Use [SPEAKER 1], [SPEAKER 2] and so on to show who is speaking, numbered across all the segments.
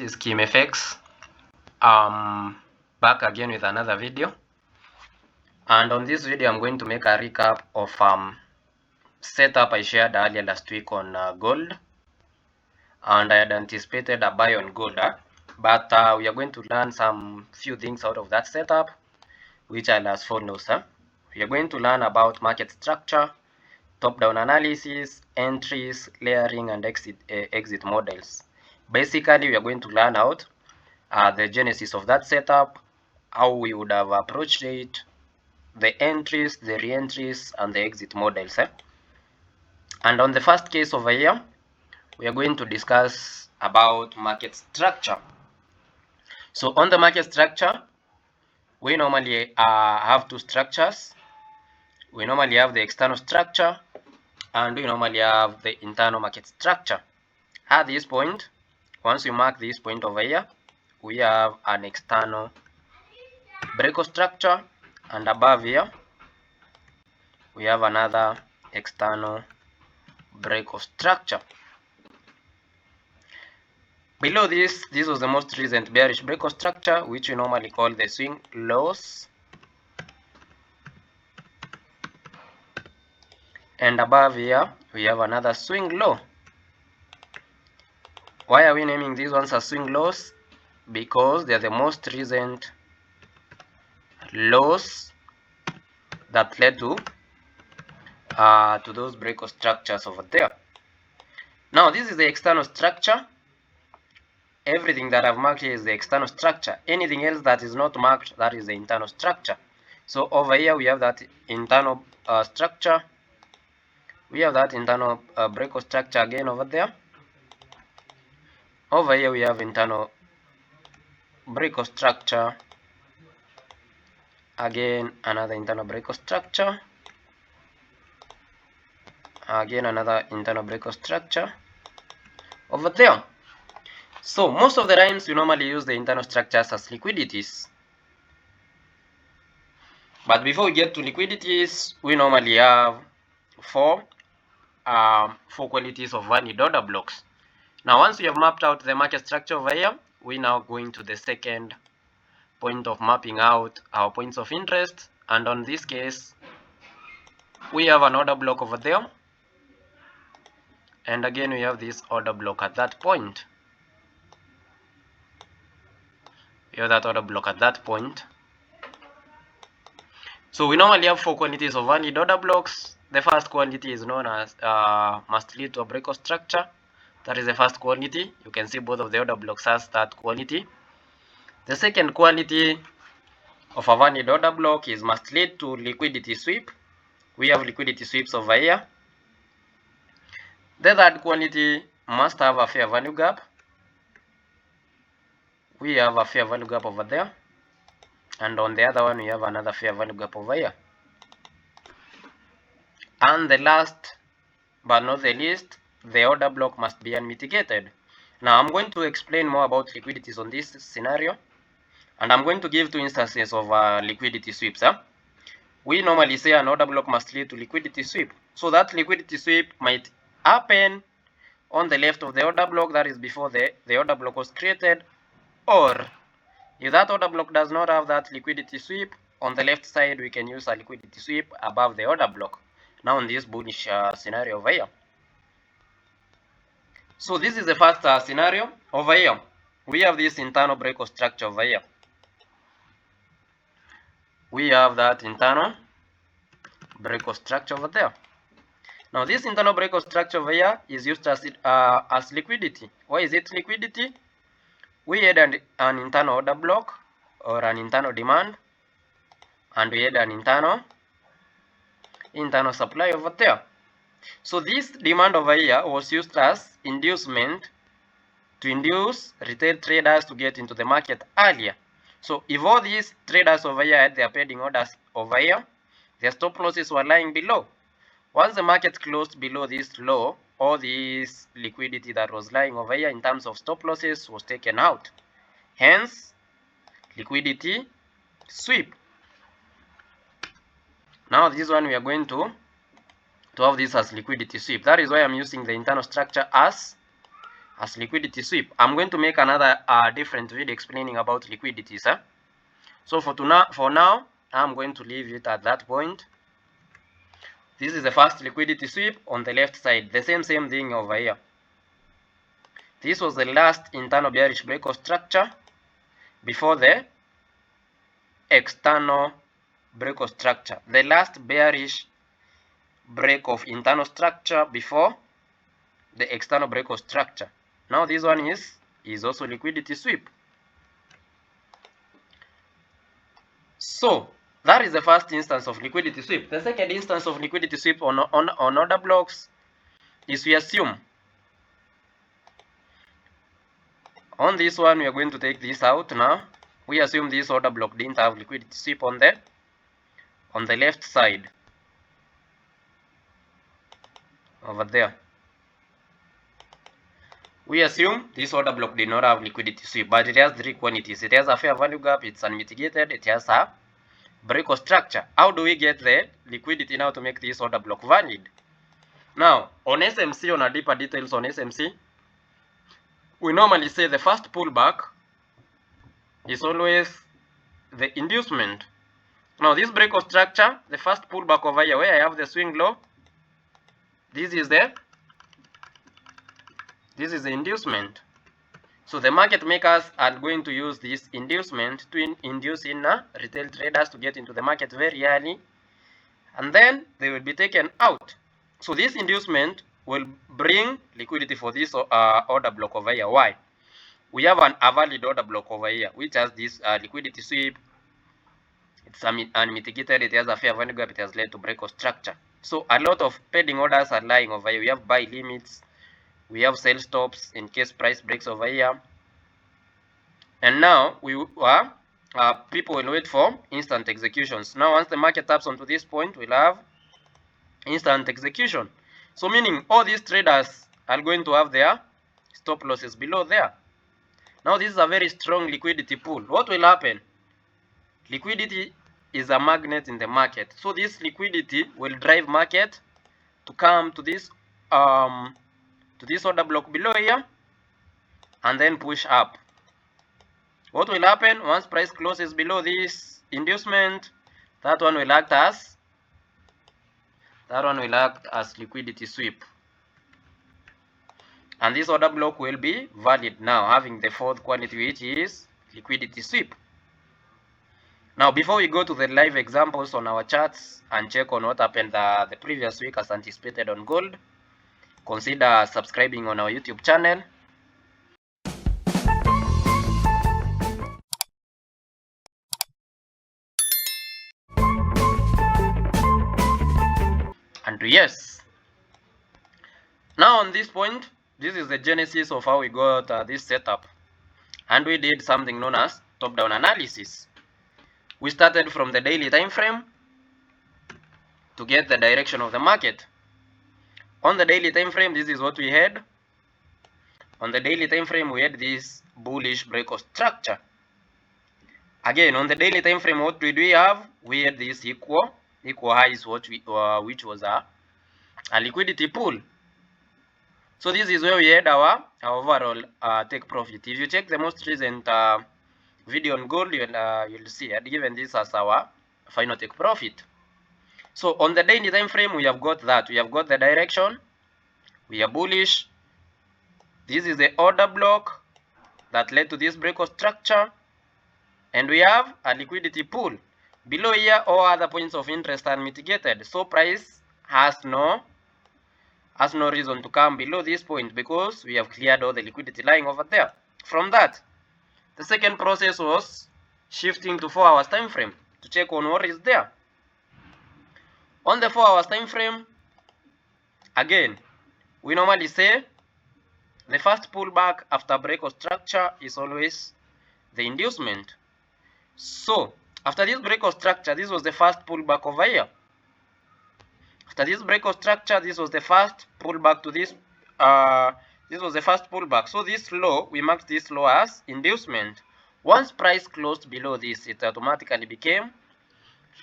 [SPEAKER 1] This is Kimfx. Back again with another video, and on this video I'm going to make a recap of setup I shared earlier last week on gold, and I had anticipated a buy on gold, but we are going to learn some few things out of that setup, which are as follows. We are going to learn about market structure, top-down analysis, entries, layering, and exit models. Basically, we are going to learn out the genesis of that setup, how we would have approached it, the entries, the re-entries, and the exit models. And on the first case over here, we are going to discuss about market structure. So on the market structure, we normally have two structures. We normally have the external structure, and we normally have the internal market structure. At this point, once we mark this point over here, we have an external breakout structure, and above here we have another external breakout structure. Below this was the most recent bearish breakout structure, which we normally call the swing lows, and above here we have another swing low. Why are we naming these ones as swing lows? Because they are the most recent lows that led to those breakout structures over there. Now this is the external structure. Everything that I've marked here is the external structure. Anything else that is not marked, that is the internal structure. So over here we have that internal structure. We have that internal breakout structure again over there. Over here we have internal breakout structure. Again another internal breakout structure. Again another internal breakout structure over there. So most of the times we normally use the internal structures as liquidities. But before we get to liquidities, we normally have four qualities of valid order blocks. Now once we have mapped out the market structure over here, we now going to the second point of mapping out our points of interest, and on this case we have an order block over there, and again we have this order block at that point. We have that order block at that point. So we normally have four quantities of valid order blocks. The first quantity is known as must lead to a breakout structure. That is the first quantity. You can see both of the order blocks as that quantity. The second quantity of a valid order block is must lead to liquidity sweep. We have liquidity sweeps over here. The third quantity must have a fair value gap. We have a fair value gap over there, and on the other one we have another fair value gap over here. And the last but not the least, the order block must be unmitigated. Now I'm going to explain more about liquidities on this scenario, and I'm going to give two instances of liquidity sweeps. We normally say an order block must lead to liquidity sweep. So that liquidity sweep might happen on the left of the order block, that is before the order block was created, or if that order block does not have that liquidity sweep, on the left side we can use a liquidity sweep above the order block. Now in this bullish scenario over here. So this is the first scenario over here. We have this internal breakout structure over here. We have that internal breakout structure over there. Now this internal breakout structure over here is used as liquidity. Why is it liquidity? We had an internal order block or an internal demand, and we had an internal supply over there. So this demand over here was used as inducement to induce retail traders to get into the market earlier. So if all these traders over here had their pending orders over here, their stop losses were lying below. Once the market closed below this low, all this liquidity that was lying over here in terms of stop losses was taken out. Hence, liquidity sweep. Now this one we are going to have this as liquidity sweep. That is why I'm using the internal structure as as liquidity sweep. I'm going to make another different video explaining about liquidities. So for now, I'm going to leave it at that point. This is the first liquidity sweep on the left side. The same thing over here. This was the last internal bearish break of structure before the external break of structure. The last bearish break of internal structure before the external break of structure. Now this one is also liquidity sweep. So that is the first instance of liquidity sweep. The second instance of liquidity sweep on order blocks is we assume on this one we are going to take this out now. We assume this order block didn't have liquidity sweep on the left side over there. We assume this order block did not have liquidity sweep, but it has three quantities. It has a fair value gap, it's unmitigated, it has a break of structure. How do we get the liquidity now to make this order block valid? Now, on SMC, on a deeper details on SMC, we normally say the first pullback is always the inducement. Now, this break of structure, the first pullback over here, where I have the swing low, this is the inducement. So the market makers are going to use this inducement to induce in retail traders to get into the market very early, and then they will be taken out. So this inducement will bring liquidity for this order block over here. Why? We have a valid order block over here which has this liquidity sweep. It's unmitigated, it has a fair value gap, it has led to break of structure. So a lot of pending orders are lying over here. We have buy limits, we have sell stops in case price breaks over here, and now people will wait for instant executions. Now once the market taps onto this point, we'll have instant execution. So meaning all these traders are going to have their stop losses below there. Now this is a very strong liquidity pool. What will happen? Liquidity is a magnet in the market. So this liquidity will drive market to come to this order block below here and then push up. What will happen once price closes below this inducement? That one will act as liquidity sweep, and this order block will be valid now, having the fourth quantity, which is liquidity sweep. Now before we go to the live examples on our charts and check on what happened the previous week as anticipated on gold, consider subscribing on our YouTube channel. And yes, now on this point, this is the genesis of how we got this setup, and we did something known as top-down analysis. We started from the daily time frame to get the direction of the market. On the daily time frame, this is what we had. On the daily time frame, we had this bullish break of structure. Again, on the daily time frame, what did we have? We had this equal highs, which was a liquidity pool. So this is where we had our overall take profit. If you check the most recent video on gold, you'll see I'd given this as our final take profit. So on the daily time frame, we have got that. We have got the direction. We are bullish. This is the order block that led to this break of structure, and we have a liquidity pool. Below here, all other points of interest are mitigated. So price has no reason to come below this point because we have cleared all the liquidity lying over there. From that, the second process was shifting to 4 hours time frame to check on what is there. On the 4 hours time frame, again, we normally say the first pullback after break of structure is always the inducement. So after this break of structure, this was the first pullback over here. After this break of structure, this was the first pullback to this. This was the first pullback. So this low, we marked this low as inducement. Once price closed below this, it automatically became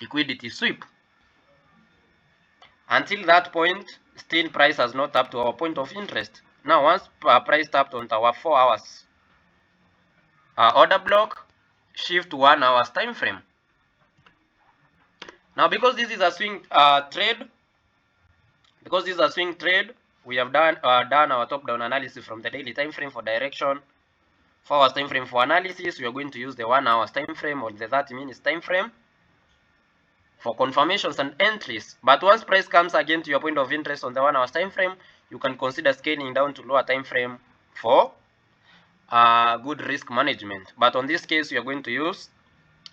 [SPEAKER 1] liquidity sweep. Until that point, still price has not up to our point of interest. Now once price tapped on our 4 hours order block, shift to 1 hour's time frame. Now because this is a swing trade, we have done our top-down analysis from the daily time frame for direction, 4 hours time frame for analysis. We are going to use the 1 hour's time frame or the 30 minutes time frame for confirmations and entries. But once price comes again to your point of interest on the 1 hour's time frame, you can consider scaling down to lower time frame for good risk management. But on this case, we are going to use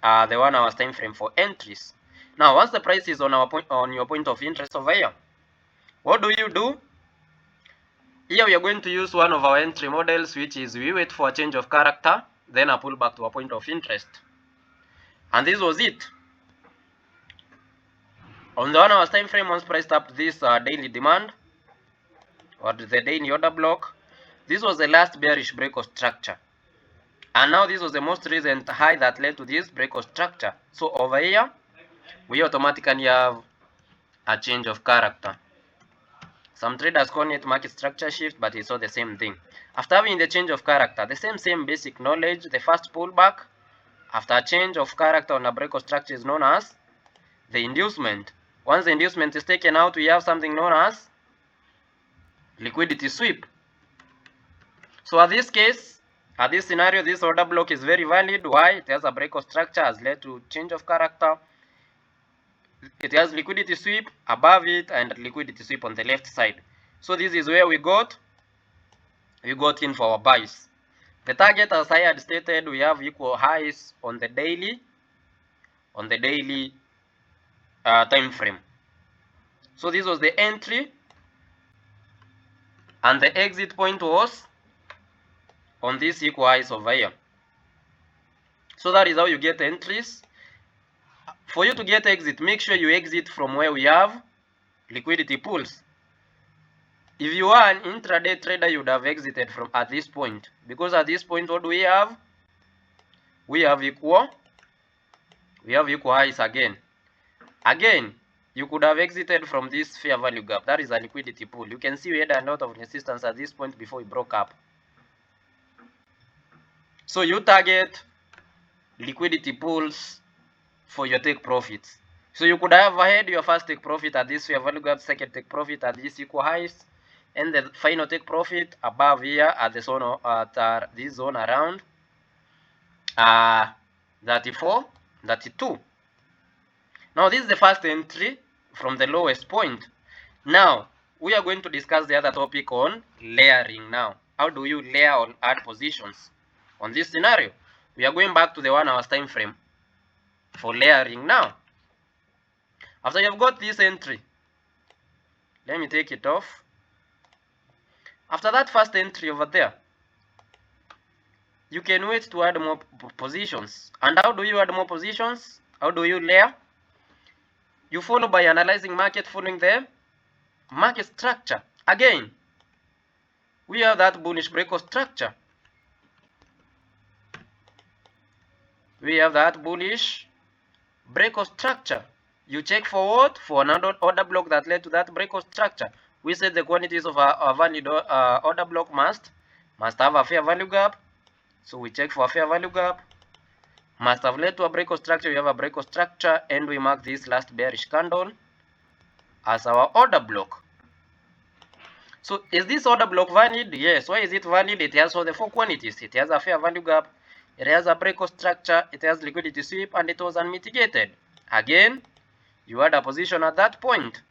[SPEAKER 1] the 1 hour's time frame for entries. Now, once the price is on your point of interest over here, what do? Here we are going to use one of our entry models, which is we wait for a change of character, then a pullback to a point of interest. And this was it. On the 1 hour's time frame, once price tapped this daily demand or the daily order block, this was the last bearish break of structure. And now this was the most recent high that led to this break of structure. So over here, we automatically have a change of character. Some traders call it market structure shift, but it's all the same thing. After having the change of character, the same basic knowledge, the first pullback after a change of character on a break of structure is known as the inducement. Once the inducement is taken out, we have something known as liquidity sweep. So at this case, at this scenario, this order block is very valid. Why? It has a break of structure, has led to change of character. It has liquidity sweep above it and liquidity sweep on the left side. So this is where we got in for our buys. The target, as I had stated, we have equal highs on the daily time frame. So this was the entry, and the exit point was on this equal highs over here. So that is how you get entries. For you to get exit, make sure you exit from where we have liquidity pools. If you are an intraday trader, you would have exited from at this point, because at this point, what do we have? We have equal highs again. Again, you could have exited from this fair value gap. That is a liquidity pool. You can see we had a lot of resistance at this point before we broke up. So you target liquidity pools for your take profits. So you could have had your first take profit at this fair value gap, second take profit at this equal highs, and the final take profit above here at the zone this zone around 34, 32. Now this is the first entry from the lowest point. Now we are going to discuss the other topic on layering. Now, how do you layer or add positions on this scenario? We are going back to the 1 hour's time frame for layering. Now, after you have got this entry, let me take it off. After that first entry over there, you can wait to add more positions. And how do you add more positions? How do you layer? You follow by analyzing market, following the market structure. Again, we have that bullish break of structure. We have that bullish break of structure. You check for what? For another order block that led to that break of structure. We said the quantities of a valid order block must have a fair value gap. So we check for a fair value gap. Must have led to a break of structure. We have a break of structure, and we mark this last bearish candle as our order block. So is this order block valid? Yes. Why is it valid? It has all the 4 quantities. It has a fair value gap, it has a break of structure, it has liquidity sweep, and it was unmitigated. Again, you had a position at that point.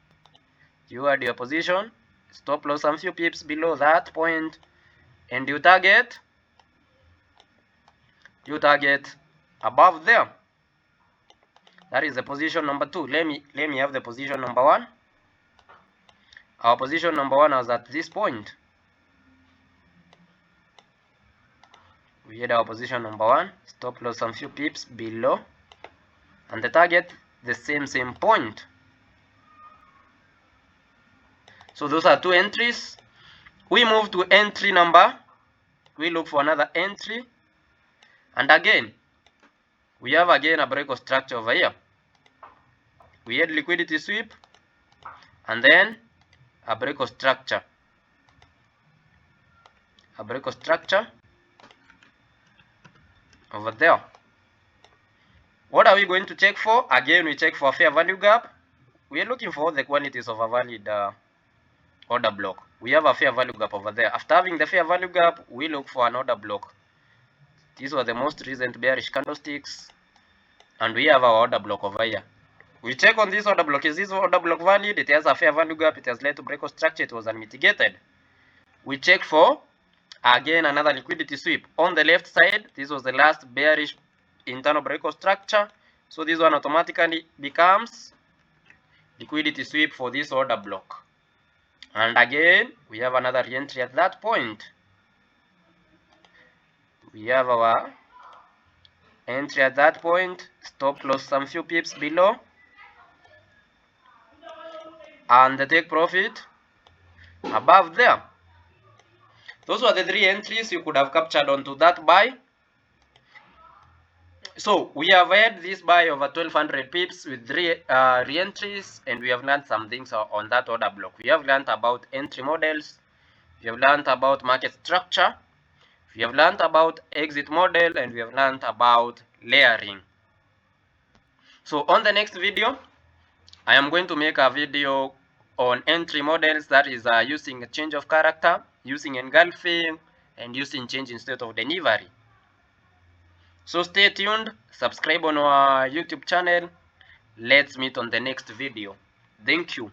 [SPEAKER 1] You had your position, stop loss some few pips below that point, and you target above there. That is the position number 2. Let me have the position number 1. Our position number 1 was at this point. We had our position number 1, stop loss some few pips below, and the target the same point. So those are 2 entries. We move to entry number. We look for another entry, and again we have a break of structure over here. We had liquidity sweep and then a break of structure. a break structure over there. What are we going to check for? Again, we check for a fair value gap. We are looking for all the quantities of a valid order block. We have a fair value gap over there. After having the fair value gap, we look for an order block. These were the most recent bearish candlesticks, and we have our order block over here. We check on this order block. Is this order block valid? It has a fair value gap. It has led to breakout structure. It was unmitigated. We check for, again, another liquidity sweep. On the left side, this was the last bearish internal breakout structure. So this one automatically becomes liquidity sweep for this order block. And again, we have another re-entry at that point. We have our entry at that point, stop loss some few pips below, and the take profit above there. Those were the three entries you could have captured onto that buy. So we have had this buy over 1200 pips with three re-entries, and we have learned some things on that order block. We have learned about entry models, we have learned about market structure, we have learned about exit model, and we have learned about layering. So on the next video, I am going to make a video on entry models, that is using a change of character, using engulfing, and using change in state of delivery. So stay tuned, subscribe on our YouTube channel. Let's meet on the next video. Thank you.